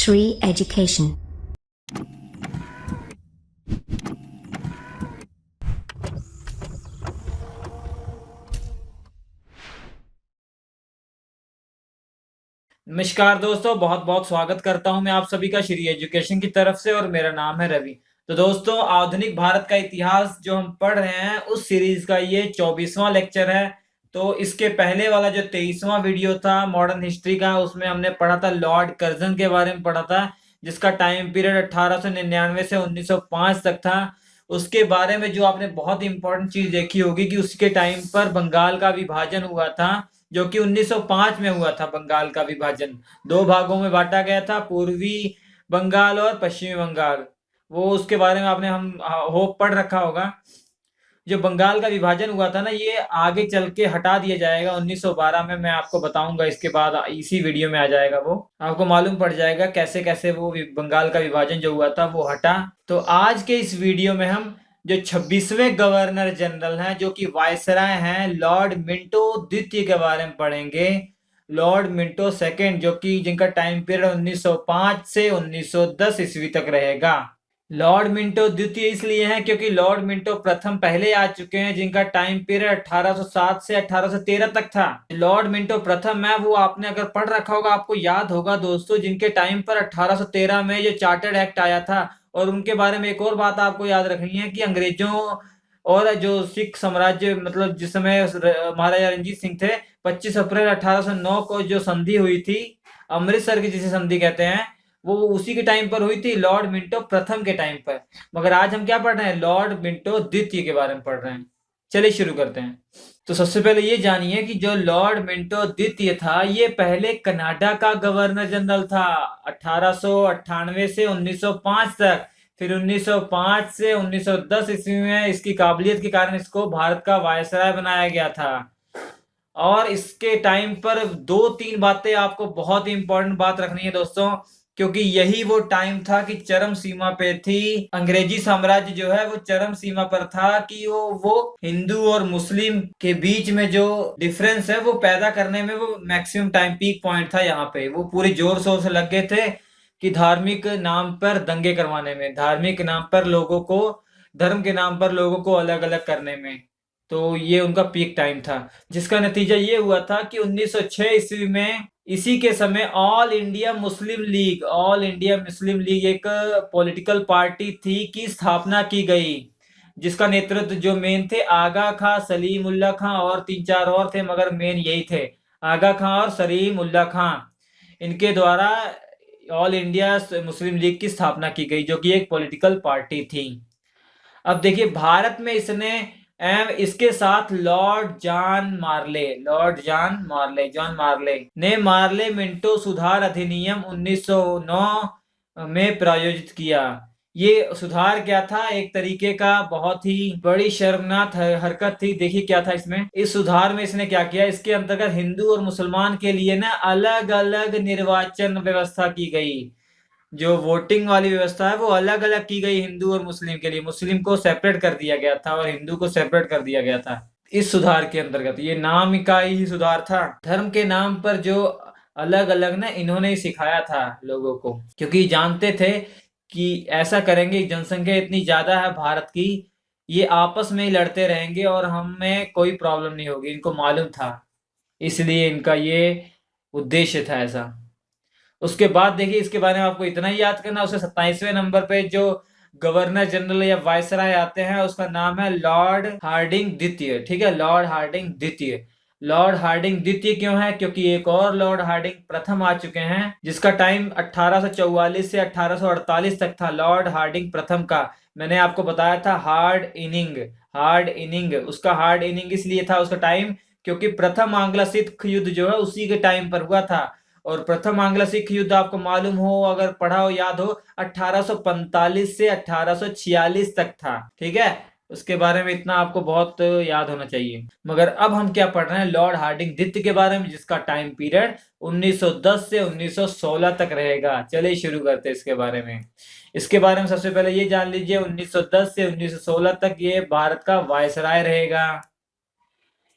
Shri Education. नमस्कार दोस्तों, बहुत बहुत स्वागत करता हूं मैं आप सभी का श्री एजुकेशन की तरफ से और मेरा नाम है रवि। तो दोस्तों, आधुनिक भारत का इतिहास जो हम पढ़ रहे हैं उस सीरीज का ये 24वां लेक्चर है। तो इसके पहले वाला जो 23वां वीडियो था मॉडर्न हिस्ट्री का, उसमें हमने पढ़ा था लॉर्ड कर्जन के बारे में पढ़ा था, जिसका टाइम पीरियड 1899 से 1905 तक था। उसके बारे में जो आपने बहुत इंपॉर्टेंट चीज देखी होगी कि उसके टाइम पर बंगाल का विभाजन हुआ था, जो कि 1905 में हुआ था। बंगाल का विभाजन दो भागों में बांटा गया था, पूर्वी बंगाल और पश्चिमी बंगाल। वो उसके बारे में आपने हम होप पढ़ रखा होगा। जो बंगाल का विभाजन हुआ था ना, ये आगे चल के हटा दिया जाएगा 1912 में। मैं आपको बताऊंगा इसके बाद, इसी वीडियो में आ जाएगा, वो आपको मालूम पड़ जाएगा कैसे कैसे वो बंगाल का विभाजन जो हुआ था वो हटा। तो आज के इस वीडियो में हम जो 26वें गवर्नर जनरल हैं, जो कि वायसराय हैं, लॉर्ड मिंटो द्वितीय के बारे में पढ़ेंगे। लॉर्ड मिंटो सेकंड, जो कि जिनका टाइम पीरियड 1905 से 1910 ईस्वी तक रहेगा। लॉर्ड मिंटो द्वितीय इसलिए हैं क्योंकि लॉर्ड मिंटो प्रथम पहले आ चुके हैं, जिनका टाइम पीरियड 1807 से 1813 तक था। लॉर्ड मिंटो प्रथम है, वो आपने अगर पढ़ रखा होगा आपको याद होगा दोस्तों, जिनके टाइम पर 1813 में जो चार्टर्ड एक्ट आया था। और उनके बारे में एक और बात आपको याद रखनी है कि अंग्रेजों और जो सिख साम्राज्य, मतलब जिस समय महाराजा रणजीत सिंह थे, 25 अप्रैल 1809 को जो संधि हुई थी, अमृतसर की जिसे संधि कहते हैं, वो उसी के टाइम पर हुई थी, लॉर्ड मिंटो प्रथम के टाइम पर। मगर आज हम क्या पढ़ रहे हैं? लॉर्ड मिंटो द्वितीय के बारे में पढ़ रहे हैं। चलिए शुरू करते हैं। तो सबसे पहले ये जानिए कि जो लॉर्ड मिंटो द्वितीय था, ये पहले कनाडा का गवर्नर जनरल था 1898 से 1905 तक। फिर 1905 से 1910 ईस्वी में इसकी काबिलियत के कारण इसको भारत का वायसराय बनाया गया था। और इसके टाइम पर दो तीन बातें आपको बहुत ही इंपॉर्टेंट बात रखनी है दोस्तों, क्योंकि यही वो टाइम था कि चरम सीमा पे थी, अंग्रेजी साम्राज्य जो है वो चरम सीमा पर था कि वो हिंदू और मुस्लिम के बीच में जो डिफरेंस है वो पैदा करने में वो मैक्सिमम टाइम पीक पॉइंट था। यहाँ पे वो पूरे जोर शोर से लग गए थे कि धार्मिक नाम पर दंगे करवाने में, धार्मिक नाम पर लोगों को, धर्म के नाम पर लोगों को अलग अलग करने में। तो ये उनका पीक टाइम था, जिसका नतीजा ये हुआ था कि 1906 ईस्वी में इसी के समय all India Muslim league, all India Muslim league एक पॉलिटिकल पार्टी थी की स्थापना की गई, जिसका नेतृत्व जो मेन थे आगा खां, सलीम उल्ला खां और तीन चार और थे, मगर मेन यही थे, आगा खां और सलीम उल्ला खां। इनके द्वारा ऑल इंडिया मुस्लिम लीग की स्थापना की गई, जो कि एक पॉलिटिकल पार्टी थी। अब देखिए, भारत में इसने एवं इसके साथ जॉन मार्ले ने मार्ले मिंटो सुधार अधिनियम 1909 में प्रायोजित किया। ये सुधार क्या था? एक तरीके का बहुत ही बड़ी शर्मनाक हरकत थी। देखिए क्या था इसमें, इस सुधार में इसने क्या किया, इसके अंतर्गत हिंदू और मुसलमान के लिए ना अलग अलग निर्वाचन व्यवस्था की गई। जो वोटिंग वाली व्यवस्था है वो अलग अलग की गई हिंदू और मुस्लिम के लिए। मुस्लिम को सेपरेट कर दिया गया था और हिंदू को सेपरेट कर दिया गया था इस सुधार के अंतर्गत। ये नाम का ही सुधार था, धर्म के नाम पर जो अलग अलग ना इन्होंने ही सिखाया था लोगों को, क्योंकि जानते थे कि ऐसा करेंगे, जनसंख्या इतनी ज्यादा है भारत की, ये आपस में ही लड़ते रहेंगे और हमें कोई प्रॉब्लम नहीं होगी, इनको मालूम था। इसलिए इनका ये उद्देश्य था ऐसा। उसके बाद देखिए, इसके बारे में आपको इतना ही याद करना, उसके 27वें नंबर पे जो गवर्नर जनरल या वायसराय आते हैं उसका नाम है लॉर्ड हार्डिंग द्वितीय। ठीक है, लॉर्ड हार्डिंग द्वितीय। लॉर्ड हार्डिंग द्वितीय क्यों है? क्योंकि एक और लॉर्ड हार्डिंग प्रथम आ चुके हैं, जिसका टाइम 1844 से 1848 तक था, लॉर्ड हार्डिंग प्रथम का। मैंने आपको बताया था हार्ड इनिंग, उसका हार्ड इनिंग इसलिए था उसका टाइम, क्योंकि प्रथम आंग्ल सिख युद्ध जो है उसी के टाइम पर हुआ था। और प्रथम आंग्ल सिख युद्ध आपको मालूम हो, अगर पढ़ा हो, याद हो, 1845 से 1846 तक था। ठीक है, उसके बारे में इतना आपको बहुत याद होना चाहिए। मगर अब हम क्या पढ़ रहे हैं? लॉर्ड हार्डिंग द्वितीय के बारे में, जिसका टाइम पीरियड 1910 से 1916 तक रहेगा। चलिए शुरू करते हैं इसके बारे में। इसके बारे में सबसे पहले ये जान लीजिए, 1910 से 1916 तक ये भारत का वायसराय रहेगा।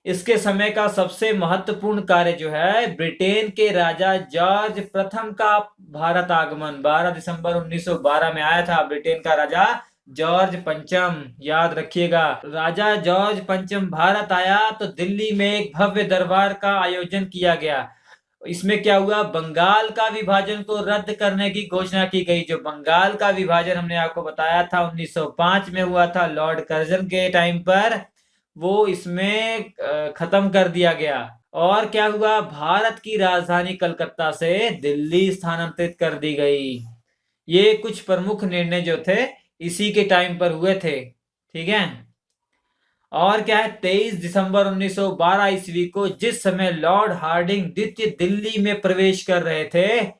इसके समय का सबसे महत्वपूर्ण कार्य जो है ब्रिटेन के राजा जॉर्ज प्रथम का भारत आगमन 12 दिसंबर 1912 में आया था। ब्रिटेन का राजा जॉर्ज पंचम, याद रखिएगा, राजा जॉर्ज पंचम भारत आया तो दिल्ली में एक भव्य दरबार का आयोजन किया गया। इसमें क्या हुआ, बंगाल का विभाजन को रद्द करने की घोषणा की गई। जो बंगाल का विभाजन हमने आपको बताया था 1905 में हुआ था लॉर्ड कर्जन के टाइम पर, वो इसमें खत्म कर दिया गया। और क्या हुआ, भारत की राजधानी कलकत्ता से दिल्ली स्थानांतरित कर दी गई। ये कुछ प्रमुख निर्णय जो थे इसी के टाइम पर हुए थे। ठीक है, और क्या है, 23 दिसंबर 1912 ईस्वी को जिस समय लॉर्ड हार्डिंग द्वितीय दिल्ली में प्रवेश कर रहे थे,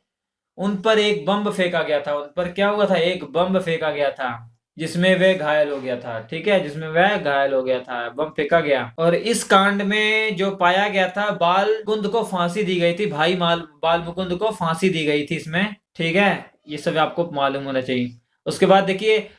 उन पर एक बम फेंका गया था। उन पर क्या हुआ था, एक बम फेंका गया था जिसमें वह घायल हो गया था। ठीक है, जिसमें वह घायल हो गया था, बम फेंका गया। और इस कांड में जो पाया गया था, बाल मुकुंद को फांसी दी गई थी। भाई बाल मुकुंद को फांसी दी गई थी इसमें। ठीक है, ये सब आपको मालूम होना चाहिए। उसके बाद देखिए,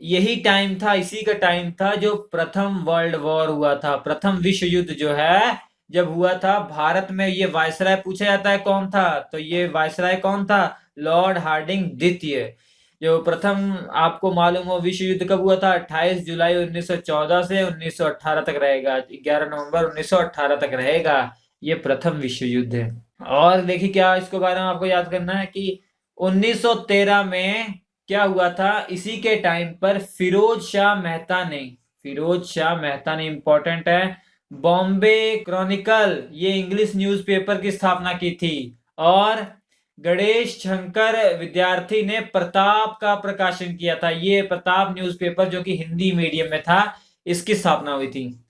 यही टाइम था, इसी का टाइम था जो प्रथम वर्ल्ड वॉर हुआ था। प्रथम विश्व युद्ध जो है जब हुआ था, भारत में ये वायसराय पूछा जाता है कौन था, तो ये वायसराय कौन था, लॉर्ड हार्डिंग द्वितीय। जो प्रथम आपको मालूम हो विश्व युद्ध कब हुआ था, 28 जुलाई 1914 से 1918 तक रहेगा, 11 नवंबर 1918 तक रहेगा। ये प्रथम विश्व युद्ध है। और देखिए क्या इसके बारे में आपको याद करना है कि 1913 में क्या हुआ था, इसी के टाइम पर फिरोज शाह मेहता ने इंपॉर्टेंट है, बॉम्बे क्रॉनिकल, ये इंग्लिश न्यूज़पेपर की स्थापना की थी। और गणेश शंकर विद्यार्थी ने प्रताप का प्रकाशन किया था। ये प्रताप न्यूज़पेपर जो कि हिंदी मीडियम में था, इसकी स्थापना हुई थी।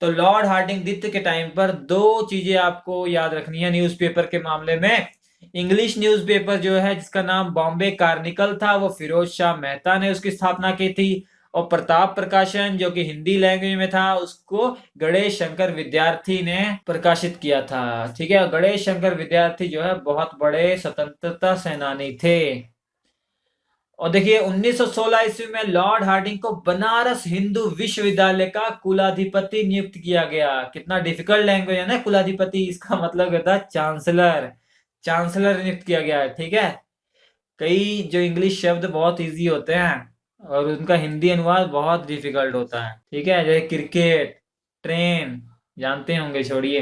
तो लॉर्ड हार्डिंग द्वितीय के टाइम पर दो चीजें आपको याद रखनी है न्यूज़पेपर के मामले में। इंग्लिश न्यूज़पेपर जो है जिसका नाम बॉम्बे कार्निकल था, वो फिरोज शाह मेहता ने उसकी स्थापना की थी। और प्रताप प्रकाशन जो कि हिंदी लैंग्वेज में था, उसको गणेश शंकर विद्यार्थी ने प्रकाशित किया था। ठीक है, गणेश शंकर विद्यार्थी जो है बहुत बड़े स्वतंत्रता सेनानी थे। और देखिए 1916 ईस्वी में लॉर्ड हार्डिंग को बनारस हिंदू विश्वविद्यालय का कुलाधिपति नियुक्त किया गया। कितना डिफिकल्ट लैंग्वेज है ना, कुलाधिपति, इसका मतलब होता है चांसलर। चांसलर नियुक्त किया गया है। ठीक है, कई जो इंग्लिश शब्द बहुत इजी होते हैं और उनका हिंदी अनुवाद बहुत डिफिकल्ट होता है। ठीक है, जैसे क्रिकेट, ट्रेन, जानते होंगे, छोड़िए।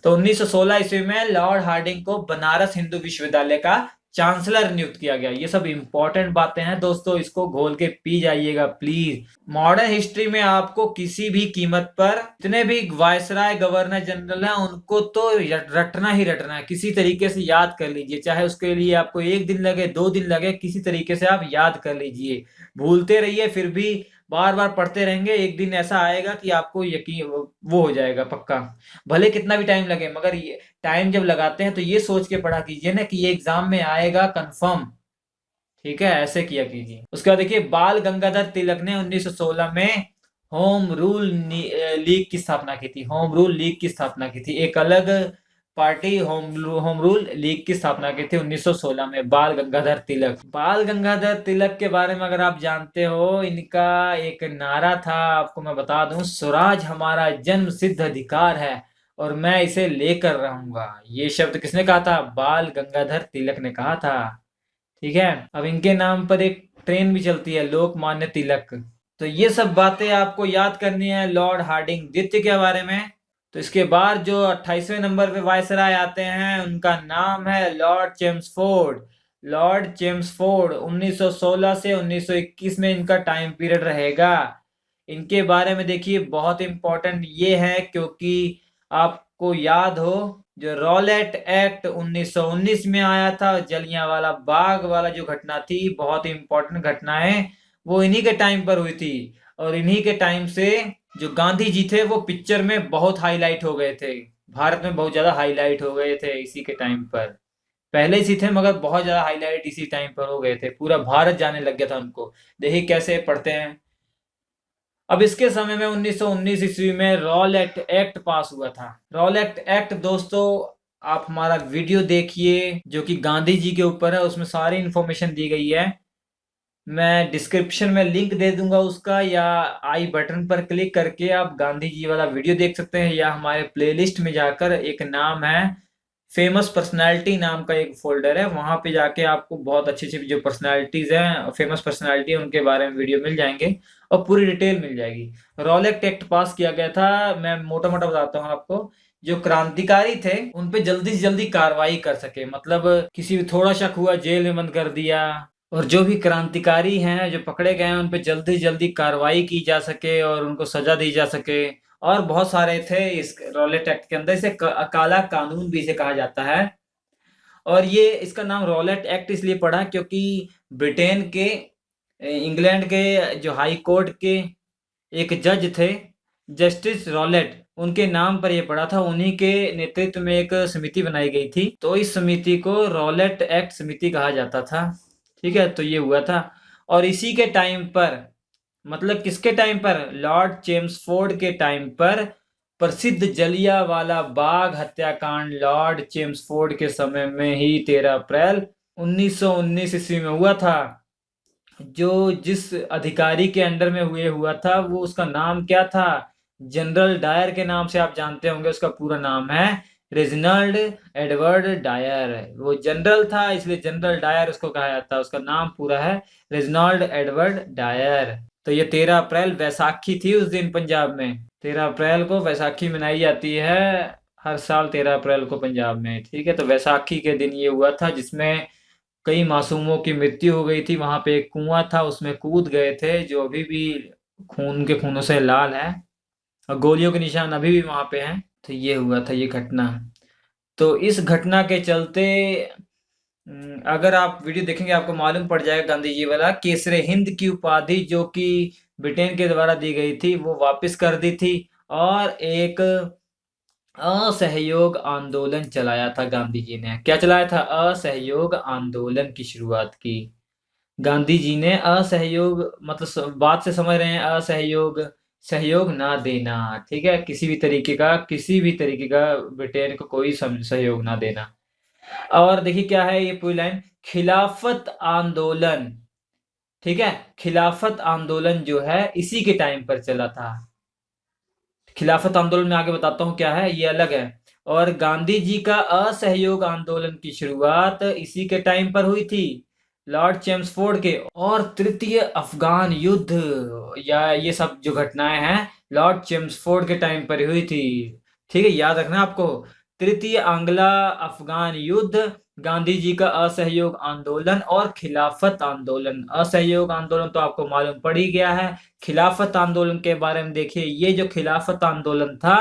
तो 1916 ईस्वी में लॉर्ड हार्डिंग को बनारस हिंदू विश्वविद्यालय का चांसलर नियुक्त किया गया। ये सब इंपॉर्टेंट बातें हैं दोस्तों, इसको घोल के पी जाइएगा प्लीज। मॉडर्न हिस्ट्री में आपको किसी भी कीमत पर जितने भी वायसराय गवर्नर जनरल हैं उनको तो रटना ही रटना है, किसी तरीके से याद कर लीजिए। चाहे उसके लिए आपको 1 दिन लगे, 2 दिन लगे, किसी तरीके से आप याद कर लीजिए। भूलते रहिए, फिर भी बार बार पढ़ते रहेंगे, एक दिन ऐसा आएगा कि आपको यकीन वो हो जाएगा पक्का। भले कितना भी टाइम लगे, मगर ये टाइम जब लगाते हैं तो ये सोच के पढ़ा कीजिए ना कि ये एग्जाम में आएगा कंफर्म। ठीक है, ऐसे किया कीजिए। उसके बाद देखिए, बाल गंगाधर तिलक ने 1916 में होम रूल लीग की स्थापना की थी। होम रूल लीग की स्थापना की थी, एक अलग पार्टी होम रूल लीग की स्थापना की थी 1916 में बाल गंगाधर तिलक। बाल गंगाधर तिलक के बारे में अगर आप जानते हो, इनका एक नारा था, आपको मैं बता दूं, स्वराज हमारा जन्म सिद्ध अधिकार है और मैं इसे लेकर रहूंगा। ये शब्द किसने कहा था, बाल गंगाधर तिलक ने कहा था। ठीक है, अब इनके नाम पर एक ट्रेन भी चलती है, लोकमान्य तिलक। तो ये सब बातें आपको याद करनी है लॉर्ड हार्डिंग द्वितीय के बारे में। तो इसके बाद जो 28वें नंबर पे वायसराय आते हैं, उनका नाम है लॉर्ड चेम्सफोर्ड। लॉर्ड चेम्सफोर्ड 1916 से 1921 में इनका टाइम पीरियड रहेगा। इनके बारे में देखिए, बहुत इंपॉर्टेंट ये है क्योंकि आपको याद हो जो रॉलेट एक्ट 1919 में आया था, जलियांवाला बाग वाला जो घटना थी, बहुत इंपॉर्टेंट घटना है, वो इन्हीं के टाइम पर हुई थी। और इन्हीं के टाइम से जो गांधी जी थे वो पिक्चर में बहुत हाईलाइट हो गए थे, भारत में बहुत ज्यादा हाईलाइट हो गए थे इसी के टाइम पर। पहले ही थे मगर बहुत ज्यादा हाईलाइट इसी टाइम पर हो गए थे, पूरा भारत जाने लग गया था उनको। देखिए कैसे पढ़ते हैं। अब इसके समय में 1919 ईस्वी में रॉलेट एक्ट पास हुआ था। रॉलेट एक्ट दोस्तों, आप हमारा वीडियो देखिए जो कि गांधी जी के ऊपर है, उसमें सारी इंफॉर्मेशन दी गई है। मैं डिस्क्रिप्शन में लिंक दे दूंगा उसका, या आई बटन पर क्लिक करके आप गांधी जी वाला वीडियो देख सकते हैं, या हमारे प्लेलिस्ट में जाकर एक नाम है फेमस पर्सनालिटी नाम का एक फोल्डर है, वहां पे जाके आपको बहुत अच्छी अच्छी जो पर्सनालिटीज हैं, फेमस पर्सनालिटी है, उनके बारे में वीडियो मिल जाएंगे और पूरी डिटेल मिल जाएगी। रॉलेट एक्ट पास किया गया था, मैं मोटा मोटा बताता हूँ आपको। जो क्रांतिकारी थे उन पे जल्दी से जल्दी कार्रवाई कर सके, मतलब किसी भी थोड़ा शक हुआ जेल में बंद कर दिया, और जो भी क्रांतिकारी हैं जो पकड़े गए हैं उन पे जल्दी से जल्दी कार्रवाई की जा सके और उनको सजा दी जा सके। और बहुत सारे थे इस रॉलेट एक्ट के अंदर, इसे काला कानून भी इसे कहा जाता है। और ये इसका नाम रॉलेट एक्ट इसलिए पड़ा क्योंकि ब्रिटेन के इंग्लैंड के जो हाई कोर्ट के एक जज थे, जस्टिस रॉलेट, उनके नाम पर यह पड़ा था। उन्हीं के नेतृत्व में एक समिति बनाई गई थी, तो इस समिति को रॉलेट एक्ट समिति कहा जाता था। ठीक है, तो ये हुआ था। और इसी के टाइम पर, मतलब किसके टाइम पर, लॉर्ड चेम्सफोर्ड के टाइम पर प्रसिद्ध जलियांवाला बाग हत्याकांड लॉर्ड चेम्सफोर्ड के समय में ही 13 अप्रैल 1919 ईस्वी में हुआ था। जो जिस अधिकारी के अंडर में हुआ था वो, उसका नाम क्या था, जनरल डायर के नाम से आप जानते होंगे। उसका पूरा नाम है रेजिनाल्ड एडवर्ड डायर। वो जनरल था इसलिए जनरल डायर उसको कहा जाता है, उसका नाम पूरा है रेजिनाल्ड एडवर्ड डायर। तो ये 13 अप्रैल वैसाखी थी उस दिन पंजाब में। 13 अप्रैल को वैसाखी मनाई जाती है हर साल 13 अप्रैल को पंजाब में। ठीक है, तो वैसाखी के दिन ये हुआ था जिसमें कई मासूमों की मृत्यु हो गई थी। वहां पे एक कुआं था, उसमें कूद गए थे जो अभी भी खून के खूनों से लाल है, और गोलियों के निशान अभी भी वहां पे हैं। तो ये हुआ था ये घटना। तो इस घटना के चलते अगर आप वीडियो देखेंगे आपको मालूम पड़ जाएगा, गांधी जी वाला केसरे हिंद की उपाधि जो कि ब्रिटेन के द्वारा दी गई थी वो वापस कर दी थी, और एक असहयोग आंदोलन चलाया था गांधी जी ने। क्या चलाया था, असहयोग आंदोलन की शुरुआत की गांधी जी ने। असहयोग मतलब बात से समझ रहे हैं, असहयोग, सहयोग ना देना। ठीक है, किसी भी तरीके का ब्रिटेन को कोई सहयोग ना देना। और देखिए क्या है ये पूरी लाइन, खिलाफत आंदोलन। ठीक है, खिलाफत आंदोलन जो है इसी के टाइम पर चला था। खिलाफत आंदोलन में आगे बताता हूँ क्या है, ये अलग है। और गांधी जी का असहयोग आंदोलन की शुरुआत इसी के टाइम पर हुई थी, लॉर्ड चेम्सफोर्ड के। और तृतीय अफगान युद्ध या ये सब जो घटनाएं हैं लॉर्ड चेम्सफोर्ड के टाइम पर हुई थी। ठीक है, याद रखना आपको। तृतीय आंग्ला अफगान युद्ध, गांधी जी का असहयोग आंदोलन और खिलाफत आंदोलन। असहयोग आंदोलन तो आपको मालूम पड़ ही गया है। खिलाफत आंदोलन के बारे में देखिए, ये जो खिलाफत आंदोलन था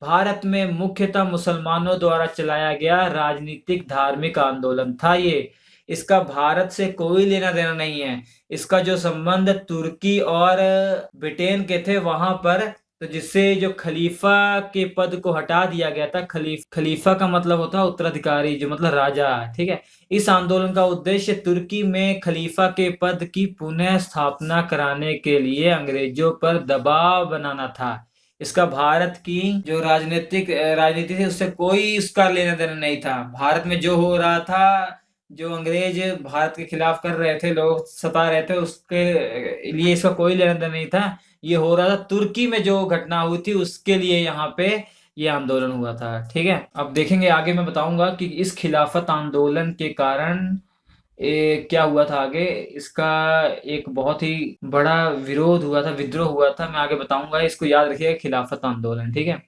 भारत में मुख्यतः मुसलमानों द्वारा चलाया गया राजनीतिक धार्मिक आंदोलन था। ये इसका भारत से कोई लेना देना नहीं है। इसका जो संबंध तुर्की और ब्रिटेन के थे वहां पर, तो जिससे जो खलीफा के पद को हटा दिया गया था। खलीफा का मतलब होता है उत्तराधिकारी, जो मतलब राजा। ठीक है, इस आंदोलन का उद्देश्य तुर्की में खलीफा के पद की पुनः स्थापना कराने के लिए अंग्रेजों पर दबाव बनाना था। इसका भारत की जो राजनीति थी उससे कोई उसका लेना देना नहीं था। भारत में जो हो रहा था, जो अंग्रेज भारत के खिलाफ कर रहे थे, लोग सता रहे थे, उसके लिए इसका कोई लेना देना नहीं था। ये हो रहा था तुर्की में जो घटना हुई थी उसके लिए यहाँ पे ये आंदोलन हुआ था। ठीक है, अब देखेंगे आगे मैं बताऊंगा कि इस खिलाफत आंदोलन के कारण क्या हुआ था आगे। इसका एक बहुत ही बड़ा विरोध हुआ था, विद्रोह हुआ था, मैं आगे बताऊंगा। इसको याद रखिएगा, खिलाफत आंदोलन। ठीक है,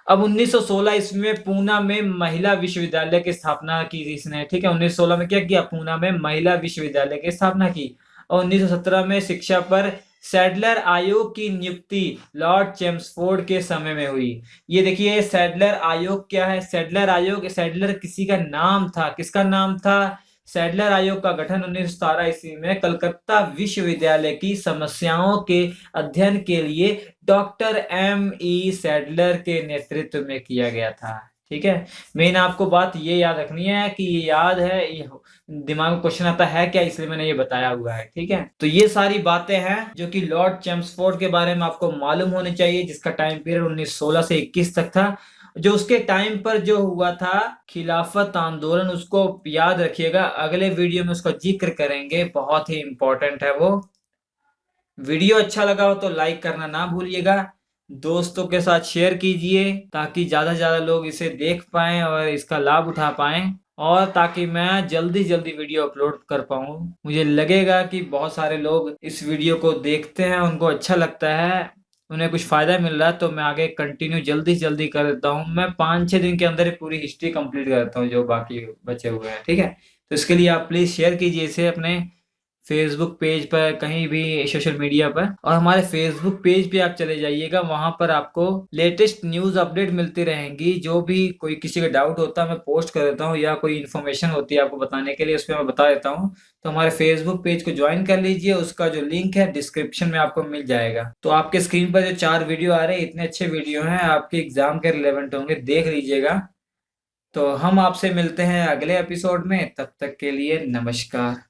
अब 1916 ईस्वी में पूना में महिला विश्वविद्यालय की स्थापना की थी इसने। ठीक है, 1916 में क्या किया, पूना में महिला विश्वविद्यालय की स्थापना की। और 1917 में शिक्षा पर सैडलर आयोग की नियुक्ति लॉर्ड चेम्सफोर्ड के समय में हुई। ये देखिए सैडलर आयोग क्या है, सैडलर आयोग, सैडलर किसी का नाम था। किसका नाम था, सैडलर आयोग का गठन 1917 ईस्वी में कलकत्ता विश्वविद्यालय की समस्याओं के अध्ययन के लिए डॉक्टर M.E. सैडलर के नेतृत्व में किया गया था। ठीक है, मेन आपको बात ये याद रखनी है कि ये याद है, ये दिमाग में क्वेश्चन आता है क्या, इसलिए मैंने ये बताया हुआ है। ठीक है, तो ये सारी बातें हैं जो कि लॉर्ड चेम्सफोर्ड के बारे में आपको मालूम होनी चाहिए, जिसका टाइम पीरियड 1916 से 21 तक था। जो उसके टाइम पर जो हुआ था खिलाफत आंदोलन, उसको याद रखिएगा। अगले वीडियो में उसका जिक्र करेंगे, बहुत ही इंपॉर्टेंट है वो। वीडियो अच्छा लगा हो तो लाइक करना ना भूलिएगा, दोस्तों के साथ शेयर कीजिए ताकि ज़्यादा से ज़्यादा लोग इसे देख पाएँ और इसका लाभ उठा पाएँ, और ताकि मैं जल्दी जल्दी वीडियो अपलोड कर पाऊँ। मुझे लगेगा कि बहुत सारे लोग इस वीडियो को देखते हैं, उनको अच्छा लगता है, उन्हें कुछ फ़ायदा मिल रहा है, तो मैं आगे कंटिन्यू जल्दी से जल्दी कर देता हूँ। मैं 5-6 दिन के अंदर ही पूरी हिस्ट्री कंप्लीट कर देता हूँ जो बाकी बचे हुए हैं, ठीक है? तो इसके लिए आप प्लीज़ शेयर कीजिए इसे अपने फेसबुक पेज पर, कहीं भी सोशल मीडिया पर। और हमारे फेसबुक पेज पे आप चले जाइएगा, वहां पर आपको लेटेस्ट न्यूज़ अपडेट मिलती रहेंगी। जो भी कोई किसी का डाउट होता है मैं पोस्ट कर देता हूँ, या कोई इन्फॉर्मेशन होती है आपको बताने के लिए उसमें मैं बता देता हूँ। तो हमारे फेसबुक पेज को ज्वाइन कर लीजिए, उसका जो लिंक है डिस्क्रिप्शन में आपको मिल जाएगा। तो आपके स्क्रीन पर जो 4 वीडियो आ रहे हैं, इतने अच्छे वीडियो हैं, आपके एग्जाम के रिलेवेंट होंगे, देख लीजिएगा। तो हम आपसे मिलते हैं अगले एपिसोड में, तब तक के लिए नमस्कार।